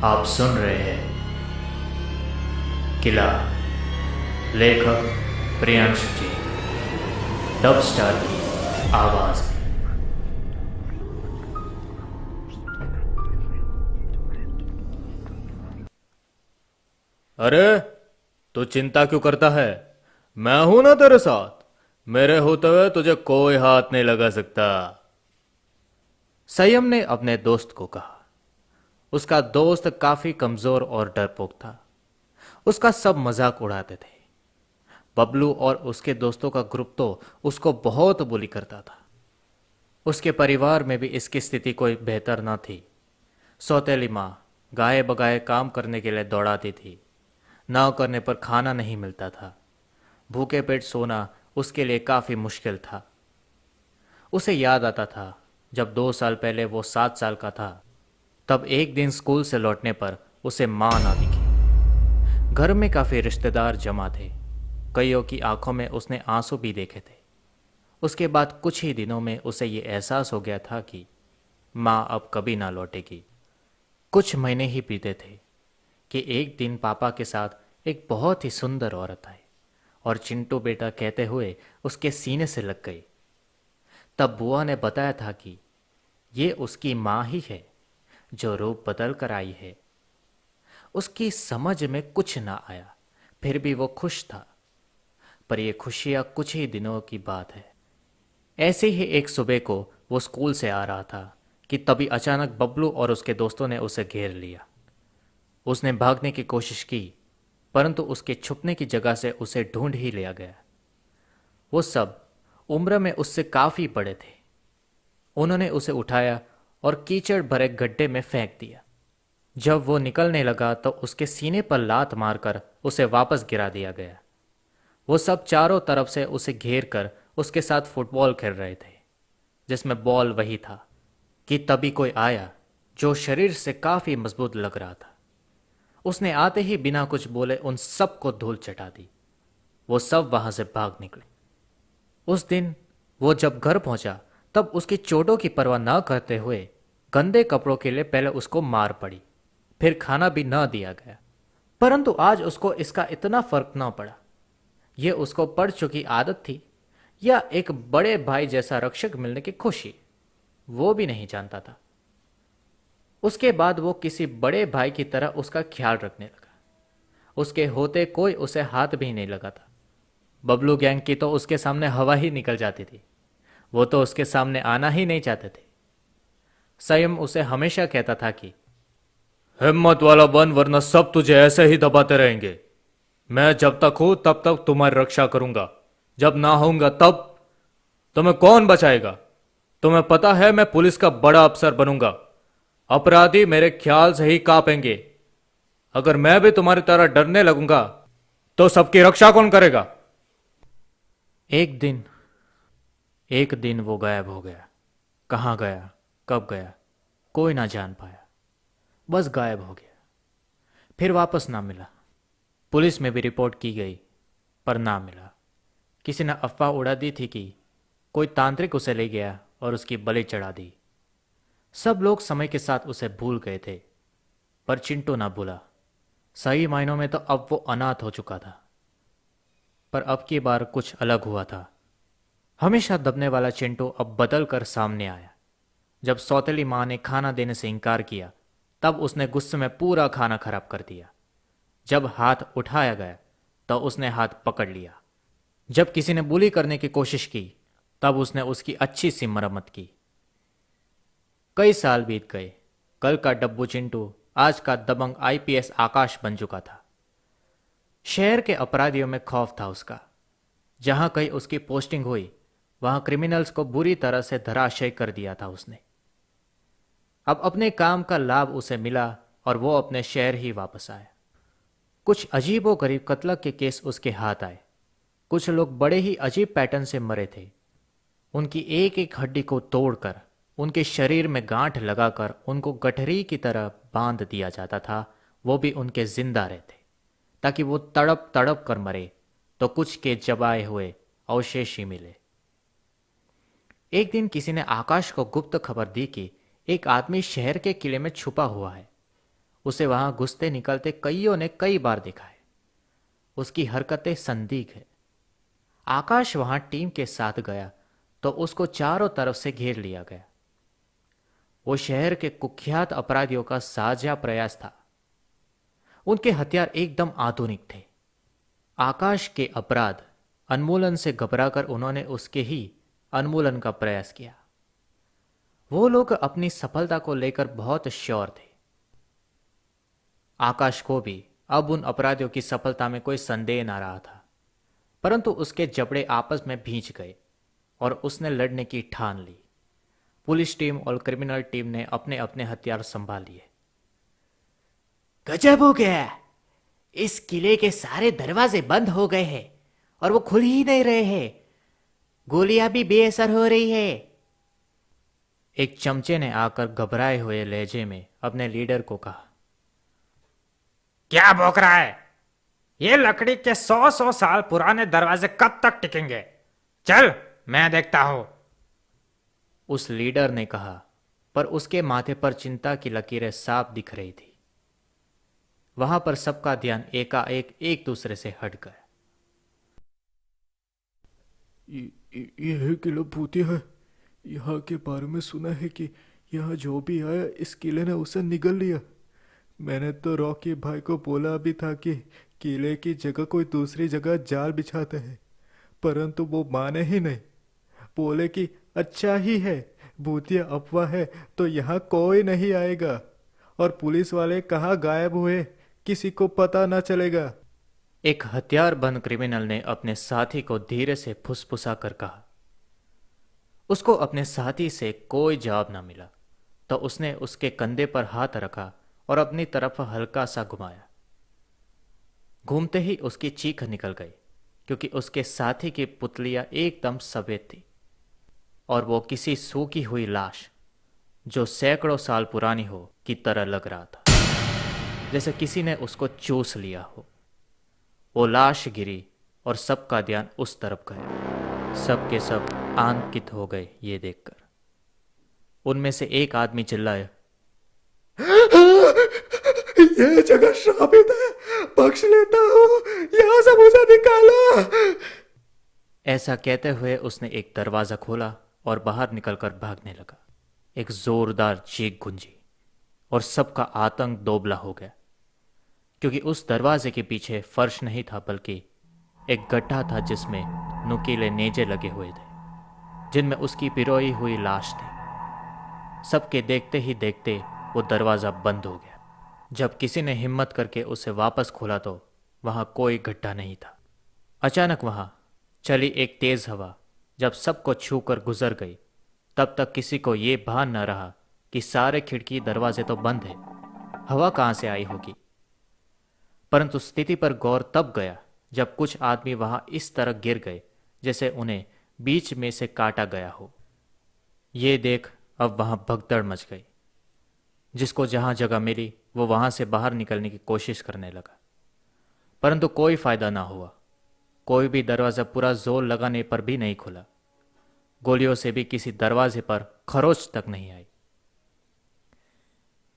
आप सुन रहे हैं किला, लेखक प्रियांशु जी, डब स्टार की आवाज में। अरे, तू चिंता क्यों करता है? मैं हूं ना तेरे साथ। मेरे होते हुए तुझे कोई हाथ नहीं लगा सकता। संयम ने अपने दोस्त को कहा। उसका दोस्त काफी कमजोर और डरपोक था। उसका सब मजाक उड़ाते थे। बबलू और उसके दोस्तों का ग्रुप तो उसको बहुत बुली करता था। उसके परिवार में भी इसकी स्थिति कोई बेहतर न थी। सौतेली माँ गाये बगाए काम करने के लिए दौड़ाती थी। ना करने पर खाना नहीं मिलता था। भूखे पेट सोना उसके लिए काफी मुश्किल था। उसे याद आता था जब 2 साल पहले वो 7 साल का था। तब एक दिन स्कूल से लौटने पर उसे मां ना दिखी। घर में काफी रिश्तेदार जमा थे। कईयों की आंखों में उसने आंसू भी देखे थे। उसके बाद कुछ ही दिनों में उसे ये एहसास हो गया था कि मां अब कभी ना लौटेगी। कुछ महीने ही बीते थे कि एक दिन पापा के साथ एक बहुत ही सुंदर औरत आई और चिंटू बेटा कहते हुए उसके सीने से लग गई। तब बुआ ने बताया था कि ये उसकी माँ ही है जो रूप बदल कर आई है। उसकी समझ में कुछ ना आया, फिर भी वो खुश था। पर ये खुशियां कुछ ही दिनों की बात है। ऐसे ही एक सुबह को वो स्कूल से आ रहा था कि तभी अचानक बबलू और उसके दोस्तों ने उसे घेर लिया। उसने भागने की कोशिश की, परंतु उसके छुपने की जगह से उसे ढूंढ ही लिया गया। वो सब उम्र में उससे काफी बड़े थे। उन्होंने उसे उठाया और कीचड़ भरे गड्ढे में फेंक दिया। जब वो निकलने लगा तो उसके सीने पर लात मारकर उसे वापस गिरा दिया गया। वो सब चारों तरफ से उसे घेर कर उसके साथ फुटबॉल खेल रहे थे, जिसमें बॉल वही था कि तभी कोई आया जो शरीर से काफी मजबूत लग रहा था। उसने आते ही बिना कुछ बोले उन सबको धूल चटा दी। वो सब वहां से भाग निकले। उस दिन वो जब घर पहुंचा तब उसकी चोटों की परवाह न करते हुए गंदे कपड़ों के लिए पहले उसको मार पड़ी, फिर खाना भी न दिया गया। परंतु आज उसको इसका इतना फर्क न पड़ा। यह उसको पड़ चुकी आदत थी या एक बड़े भाई जैसा रक्षक मिलने की खुशी, वो भी नहीं जानता था। उसके बाद वो किसी बड़े भाई की तरह उसका ख्याल रखने लगा। उसके होते कोई उसे हाथ भी नहीं लगाता। बबलू गैंग की तो उसके सामने हवा ही निकल जाती थी। वो तो उसके सामने आना ही नहीं चाहते थे। संयम उसे हमेशा कहता था कि हिम्मत वाला बन, वरना सब तुझे ऐसे ही दबाते रहेंगे। मैं जब तक हूं तब तक तुम्हारी रक्षा करूंगा, जब ना होऊंगा तब तुम्हें कौन बचाएगा? तुम्हें पता है मैं पुलिस का बड़ा अफसर बनूंगा। अपराधी मेरे ख्याल से ही कांपेंगे। अगर मैं भी तुम्हारी तरह डरने लगूंगा तो सबकी रक्षा कौन करेगा? एक दिन एक दिन वो गायब हो गया। कहाँ गया, कब गया, कोई ना जान पाया। बस गायब हो गया, फिर वापस ना मिला। पुलिस में भी रिपोर्ट की गई, पर ना मिला। किसी ने अफवाह उड़ा दी थी कि कोई तांत्रिक उसे ले गया और उसकी बलि चढ़ा दी। सब लोग समय के साथ उसे भूल गए थे, पर चिंटू ना भूला। सही मायनों में तो अब वो अनाथ हो चुका था। पर अब की बार कुछ अलग हुआ था। हमेशा दबने वाला चिंटू अब बदल कर सामने आया। जब सौतेली माँ ने खाना देने से इनकार किया, तब उसने गुस्से में पूरा खाना खराब कर दिया। जब हाथ उठाया गया तो उसने हाथ पकड़ लिया। जब किसी ने बुली करने की कोशिश की, तब उसने उसकी अच्छी सी मरम्मत की। कई साल बीत गए। कल का डब्बू चिंटू आज का दबंग आईपीएस आकाश बन चुका था। शहर के अपराधियों में खौफ था उसका। जहां कहीं उसकी पोस्टिंग हुई, वहां क्रिमिनल्स को बुरी तरह से धराशायी कर दिया था उसने। अब अपने काम का लाभ उसे मिला और वो अपने शहर ही वापस आया। कुछ अजीबो गरीब कत्ल के केस उसके हाथ आए। कुछ लोग बड़े ही अजीब पैटर्न से मरे थे। उनकी एक एक हड्डी को तोड़कर, उनके शरीर में गांठ लगाकर उनको गठरी की तरह बांध दिया जाता था। वो भी उनके जिंदा रहते, ताकि वो तड़प तड़प कर मरे तो कुछ के चबाए हुए अवशेष ही मिले। एक दिन किसी ने आकाश को गुप्त खबर दी कि एक आदमी शहर के किले में छुपा हुआ है। उसे वहां घुसते निकलते कईयों ने कई बार देखा है। उसकी हरकतें संदिग्ध है। आकाश वहां टीम के साथ गया तो उसको चारों तरफ से घेर लिया गया। वो शहर के कुख्यात अपराधियों का साझा प्रयास था। उनके हथियार एकदम आधुनिक थे। आकाश के अपराध उन्मूलन से घबराकर उन्होंने उसके ही उन्मूलन का प्रयास किया। वो लोग अपनी सफलता को लेकर बहुत श्योर थे। आकाश को भी अब उन अपराधियों की सफलता में कोई संदेह ना रहा था, परंतु उसके जबड़े आपस में भींच गए और उसने लड़ने की ठान ली। पुलिस टीम और क्रिमिनल टीम ने अपने अपने हथियार संभाल लिए। गजब हो गया, इस किले के सारे दरवाजे बंद हो गए हैं और वो खुल ही नहीं रहे हैं। गोलियां भी बेअसर हो रही है। एक चमचे ने आकर घबराए हुए लहजे में अपने लीडर को कहा। क्या भौंक रहा है? ये लकड़ी के 100 साल पुराने दरवाजे कब तक टिकेंगे? चल मैं देखता हूं। उस लीडर ने कहा, पर उसके माथे पर चिंता की लकीरें साफ दिख रही थी। वहां पर सबका ध्यान एकाएक एक दूसरे से हट गया। यह किला भूतिया है। यहाँ के बारे में सुना है कि यहाँ जो भी आया इस किले ने उसे निगल लिया। मैंने तो रॉकी भाई को बोला भी था कि किले की जगह कोई दूसरी जगह जाल बिछाते हैं, परंतु वो माने ही नहीं। बोले कि अच्छा ही है, भूतिया अफवाह है तो यहाँ कोई नहीं आएगा, और पुलिस वाले कहाँ गायब हुए किसी को पता न चलेगा। एक हथियारबंद क्रिमिनल ने अपने साथी को धीरे से फुसफुसा कर कहा। उसको अपने साथी से कोई जवाब न मिला तो उसने उसके कंधे पर हाथ रखा और अपनी तरफ हल्का सा घुमाया। घूमते ही उसकी चीख निकल गई, क्योंकि उसके साथी की पुतलियां एकदम सफेद थी और वो किसी सूखी हुई लाश जो सैकड़ों साल पुरानी हो की तरह लग रहा था, जैसे किसी ने उसको चूस लिया हो। वो लाश गिरी और सबका ध्यान उस तरफ गया। सब के सब आतंकित हो गए ये देखकर। उनमें से एक आदमी चिल्लाया, यह जगह श्रापित है, बख्श लेता हूँ, यहाँ से मुझे निकालो। ऐसा कहते हुए उसने एक दरवाजा खोला और बाहर निकलकर भागने लगा। एक जोरदार चीख गूंजी और सबका आतंक दोगला हो गया, क्योंकि उस दरवाजे के पीछे फर्श नहीं था बल्कि एक गड्ढा था जिसमें नुकीले नेजे लगे हुए थे, जिनमें उसकी पिरोई हुई लाश थी। सबके देखते ही देखते वो दरवाजा बंद हो गया। जब किसी ने हिम्मत करके उसे वापस खोला तो वहां कोई गड्ढा नहीं था। अचानक वहां चली एक तेज हवा जब सबको छूकर गुजर गई, तब तक किसी को ये भान न रहा कि सारे खिड़की दरवाजे तो बंद है, हवा कहां से आई होगी। परंतु स्थिति पर गौर तब गया जब कुछ आदमी वहां इस तरह गिर गए जैसे उन्हें बीच में से काटा गया हो। ये देख अब वहां भगदड़ मच गई। जिसको जहां जगह मिली वो वहां से बाहर निकलने की कोशिश करने लगा, परंतु कोई फायदा ना हुआ। कोई भी दरवाजा पूरा जोर लगाने पर भी नहीं खुला। गोलियों से भी किसी दरवाजे पर खरोच तक नहीं आई।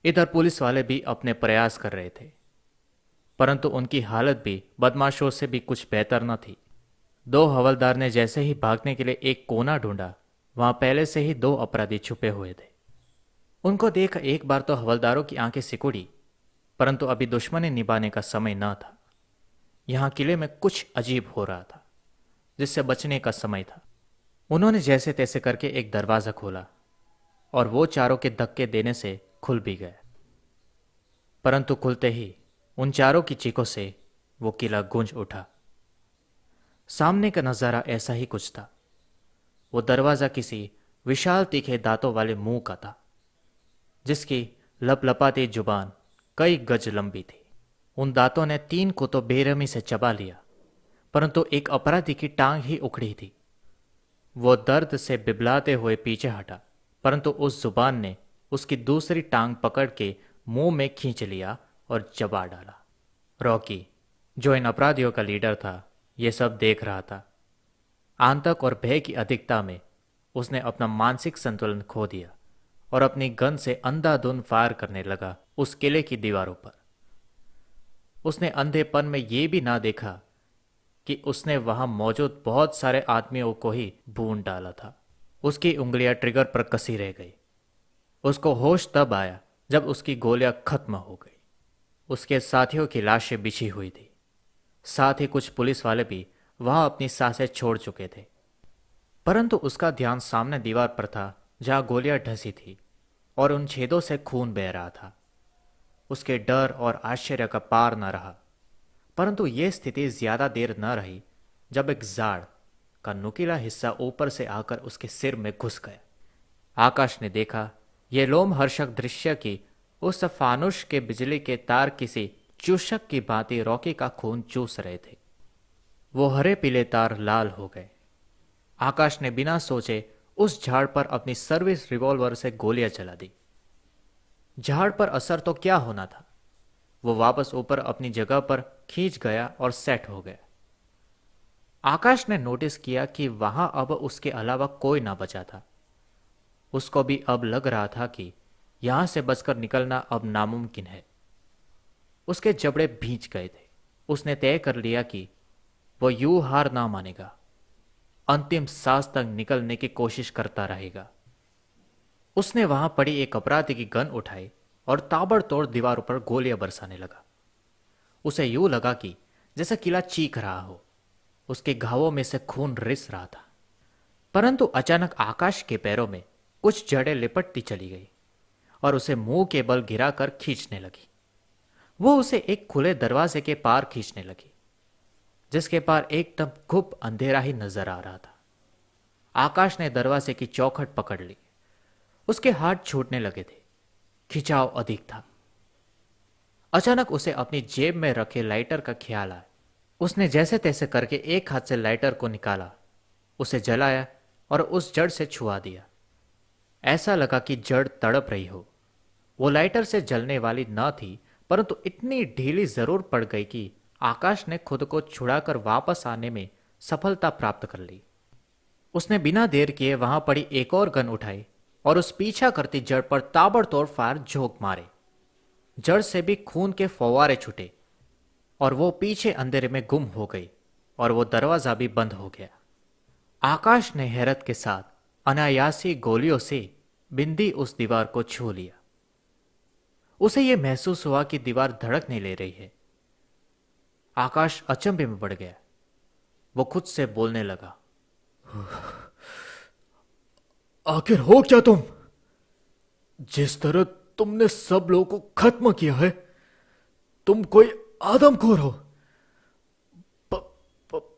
इधर पुलिस वाले भी अपने प्रयास कर रहे थे, परंतु उनकी हालत भी बदमाशों से भी कुछ बेहतर न थी। दो हवलदार ने जैसे ही भागने के लिए एक कोना ढूंढा, वहां पहले से ही दो अपराधी छुपे हुए थे। उनको देख एक बार तो हवलदारों की आंखें सिकुड़ी, परंतु अभी दुश्मनी निभाने का समय न था। यहां किले में कुछ अजीब हो रहा था, जिससे बचने का समय था। उन्होंने जैसे तैसे करके एक दरवाजा खोला और वो चारों के धक्के देने से खुल भी गया, परंतु खुलते ही उन चारों की चीखों से वो किला गूंज उठा। सामने का नजारा ऐसा ही कुछ था। वो दरवाजा किसी विशाल तीखे दांतों वाले मुंह का था, जिसकी लपलपाती जुबान कई गज लंबी थी। उन दांतों ने 3 को तो बेरहमी से चबा लिया, परंतु एक अपराधी की टांग ही उखड़ी थी। वो दर्द से बिबलाते हुए पीछे हटा, परंतु उस जुबान ने उसकी दूसरी टांग पकड़ के मुंह में खींच लिया और चबा डाला। रॉकी, जो इन अपराधियों का लीडर था, ये सब देख रहा था। आतंक और भय की अधिकता में उसने अपना मानसिक संतुलन खो दिया और अपनी गन से अंधाधुंध फायर करने लगा उस किले की दीवारों पर। उसने अंधेपन में यह भी ना देखा कि उसने वहां मौजूद बहुत सारे आदमियों को ही भून डाला था। उसकी उंगलियां ट्रिगर पर कसी रह गई। उसको होश तब आया जब उसकी गोलियां खत्म हो गई। उसके साथियों की लाशें बिछी हुई थी। साथ ही कुछ पुलिस वाले भी वहां अपनी सांसें छोड़ चुके थे। परंतु उसका ध्यान सामने दीवार पर था जहां गोलियां ढसी थी और उन छेदों से खून बह रहा था। उसके डर और आश्चर्य का पार न रहा। परंतु यह स्थिति ज्यादा देर न रही जब एक जाड़ का नुकीला हिस्सा ऊपर से आकर उसके सिर में घुस गया। आकाश ने देखा यह लोमहर्षक दृश्य कि उस फानुष के बिजली के तार किसी चूषक की भांति रॉकी का खून चूस रहे थे। वो हरे पीले तार लाल हो गए। आकाश ने बिना सोचे उस झाड़ पर अपनी सर्विस रिवॉल्वर से गोलियां चला दी। झाड़ पर असर तो क्या होना था। वो वापस ऊपर अपनी जगह पर खींच गया और सेट हो गया। आकाश ने नोटिस किया कि वहां अब उसके अलावा कोई ना बचा था। उसको भी अब लग रहा था कि यहां से बचकर निकलना अब नामुमकिन है। उसके जबड़े भींच गए थे। उसने तय कर लिया कि वो यूं हार ना मानेगा। अंतिम सांस तक निकलने की कोशिश करता रहेगा। उसने वहां पड़ी एक अपराधी की गन उठाई और ताबड़तोड़ दीवारों पर गोलियां बरसाने लगा। उसे यूं लगा कि जैसा किला चीख रहा हो। उसके घावों में से खून रिस रहा था। परंतु अचानक आकाश के पैरों में कुछ जड़ें लिपटती चली गई और उसे मुंह के बल गिराकर खींचने लगी। वो उसे एक खुले दरवाजे के पार खींचने लगी जिसके पार एकदम गुप अंधेरा ही नजर आ रहा था। आकाश ने दरवाजे की चौखट पकड़ ली। उसके हाथ छूटने लगे थे। खिंचाव अधिक था। अचानक उसे अपनी जेब में रखे लाइटर का ख्याल आया। उसने जैसे तैसे करके एक हाथ से लाइटर को निकाला, उसे जलाया और उस जड़ से छुआ दिया। ऐसा लगा कि जड़ तड़प रही हो। वो लाइटर से जलने वाली न थी, परंतु इतनी ढीली जरूर पड़ गई कि आकाश ने खुद को छुड़ाकर वापस आने में सफलता प्राप्त कर ली। उसने बिना देर किए वहां पड़ी एक और गन उठाई और उस पीछा करती जड़ पर ताबड़तोड़ फायर झोंक मारे। जड़ से भी खून के फव्वारे छूटे और वो पीछे अंधेरे में गुम हो गई और वो दरवाजा भी बंद हो गया। आकाश ने हैरत के साथ अनायासी गोलियों से बिंदी उस दीवार को छू लिया। उसे यह महसूस हुआ कि दीवार धड़कने ले रही है। आकाश अचंभे में पड़ गया। वो खुद से बोलने लगा, आखिर हो क्या तुम? जिस तरह तुमने सब लोगों को खत्म किया है, तुम कोई आदमखोर हो।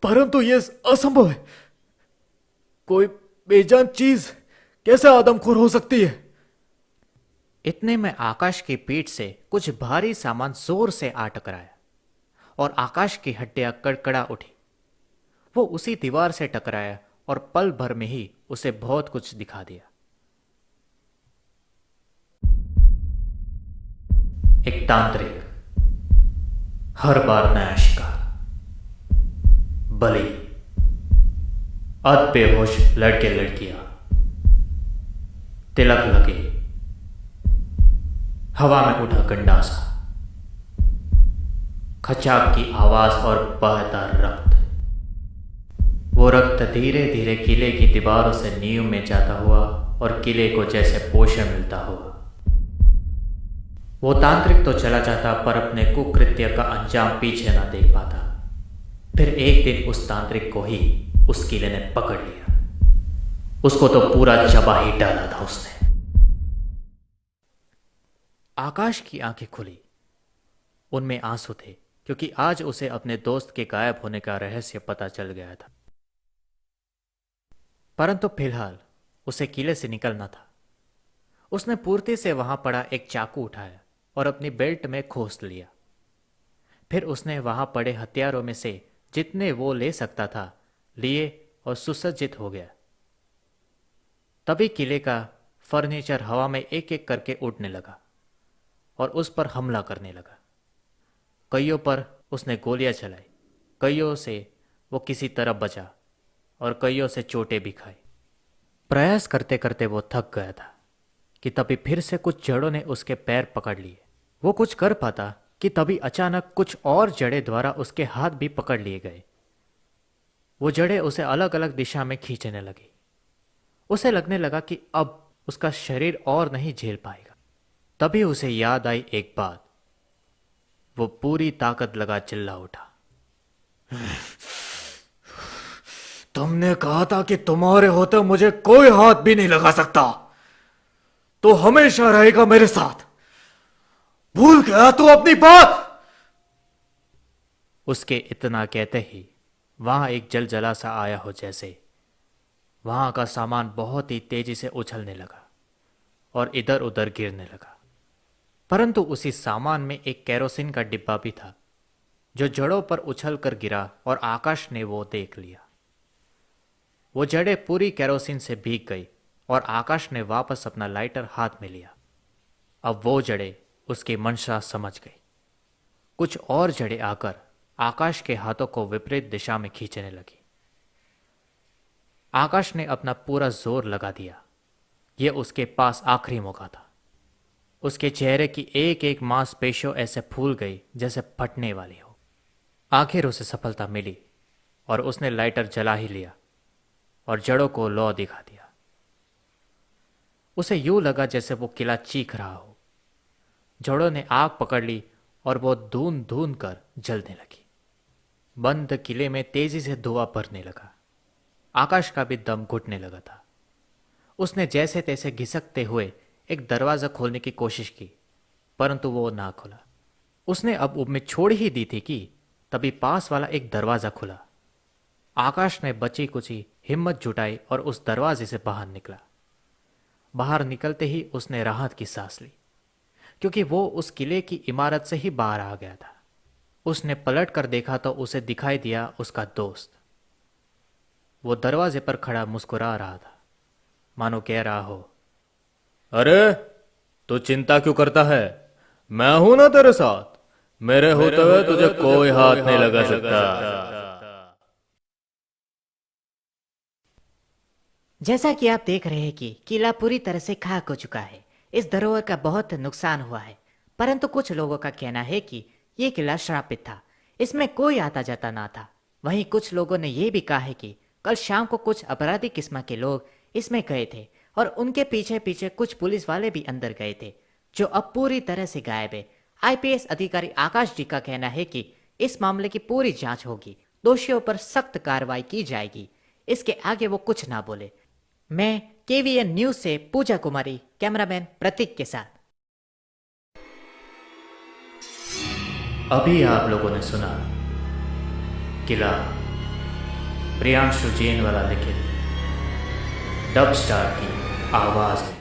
परंतु यह असंभव है। कोई बेजान चीज कैसे आदमखोर हो सकती है? इतने में आकाश की पीठ से कुछ भारी सामान जोर से आ टकराया और आकाश की हड्डियां कड़कड़ा उठी। वो उसी दीवार से टकराया और पल भर में ही उसे बहुत कुछ दिखा दिया। एक तांत्रिक, हर बार नया शिकार, बलि, अध बेहोश लड़के लड़कियां, तिलक लगे, हवा में उठा गंडासा, खचाक की आवाज और बहता रक्त। वो रक्त धीरे धीरे किले की दीवारों से नींव में जाता हुआ और किले को जैसे पोषण मिलता हुआ। वो तांत्रिक तो चला जाता पर अपने कुकृत्य का अंजाम पीछे ना देख पाता। फिर एक दिन उस तांत्रिक को ही उस किले ने पकड़ लिया। उसको तो पूरा चबा ही डाला था उसने। आकाश की आंखें खुली। उनमें आंसू थे क्योंकि आज उसे अपने दोस्त के गायब होने का रहस्य पता चल गया था। परंतु फिलहाल उसे किले से निकलना था। उसने पूर्ति से वहां पड़ा एक चाकू उठाया और अपनी बेल्ट में खोस लिया। फिर उसने वहां पड़े हथियारों में से जितने वो ले सकता था लिए और सुसज्जित हो गया। तभी किले का फर्नीचर हवा में एक एक करके उड़ने लगा और उस पर हमला करने लगा। कईयों पर उसने गोलियां चलाई। कईयों से वो किसी तरह बचा और कईयों से चोटें भी खाई। प्रयास करते करते वो थक गया था कि तभी फिर से कुछ जड़ों ने उसके पैर पकड़ लिए। वो कुछ कर पाता कि तभी अचानक कुछ और जड़ें द्वारा उसके हाथ भी पकड़ लिए गए। वो जड़ें उसे अलग अलग दिशा में खींचने लगी। उसे लगने लगा कि अब उसका शरीर और नहीं झेल पाएगा। तभी उसे याद आई एक बात। वो पूरी ताकत लगा चिल्ला उठा, तुमने कहा था कि तुम्हारे होते मुझे कोई हाथ भी नहीं लगा सकता, तो हमेशा रहेगा मेरे साथ। भूल गया तू अपनी बात? उसके इतना कहते ही वहां एक जलजला सा आया हो, जैसे वहां का सामान बहुत ही तेजी से उछलने लगा और इधर उधर गिरने लगा। परंतु उसी सामान में एक केरोसिन का डिब्बा भी था, जो जड़ों पर उछल कर गिरा और आकाश ने वो देख लिया। वो जड़ें पूरी केरोसिन से भीग गई और आकाश ने वापस अपना लाइटर हाथ में लिया। अब वो जड़ें उसकी मंशा समझ गई। कुछ और जड़ें आकर आकाश के हाथों को विपरीत दिशा में खींचने लगी। आकाश ने अपना पूरा जोर लगा दिया। यह उसके पास आखिरी मौका था। उसके चेहरे की एक एक मांसपेशियों ऐसे फूल गई जैसे फटने वाली हो। आखिर उसे सफलता मिली और उसने लाइटर जला ही लिया और जड़ों को लौ दिखा दिया। उसे यूं लगा जैसे वो किला चीख रहा हो। जड़ों ने आग पकड़ ली और वो धून धून कर जलने लगी। बंद किले में तेजी से धुआं भरने लगा। आकाश का भी दम घुटने लगा था। उसने जैसे तैसे घिसकते हुए एक दरवाजा खोलने की कोशिश की, परंतु वो ना खुला। उसने अब उम्मीद छोड़ ही दी थी कि तभी पास वाला एक दरवाजा खुला। आकाश ने बची कुची हिम्मत जुटाई और उस दरवाजे से बाहर निकला। बाहर निकलते ही उसने राहत की सांस ली, क्योंकि वो उस किले की इमारत से ही बाहर आ गया था। उसने पलट कर देखा तो उसे दिखाई दिया उसका दोस्त। वो दरवाजे पर खड़ा मुस्कुरा रहा था, मानो कह रहा हो, अरे तू चिंता क्यों करता है? मैं हूं ना तेरे साथ। मेरे होते हुए तुझे कोई हाथ नहीं लगा सकता। जैसा कि आप देख रहे हैं कि किला पूरी तरह से खाक हो चुका है। इस धरोहर का बहुत नुकसान हुआ है, परंतु कुछ लोगों का कहना है कि यह किला श्रापित था। इसमें कोई आता जाता ना था। वहीं कुछ लोगों ने यह भी कहा है कि कल शाम को कुछ अपराधी किस्म के लोग इसमें गए थे और उनके पीछे पीछे कुछ पुलिस वाले भी अंदर गए थे, जो अब पूरी तरह से गायब है। आईपीएस अधिकारी आकाश जी का कहना है कि इस मामले की पूरी जांच होगी, दोषियों पर सख्त कार्रवाई की जाएगी। इसके आगे वो कुछ ना बोले। मैं केवीएन न्यूज से पूजा कुमारी, कैमरामैन प्रतीक के साथ। अभी आप लोगों ने सुना किला, प्रियांशु जैन वाला लिखित डब स्टार की आवाज में।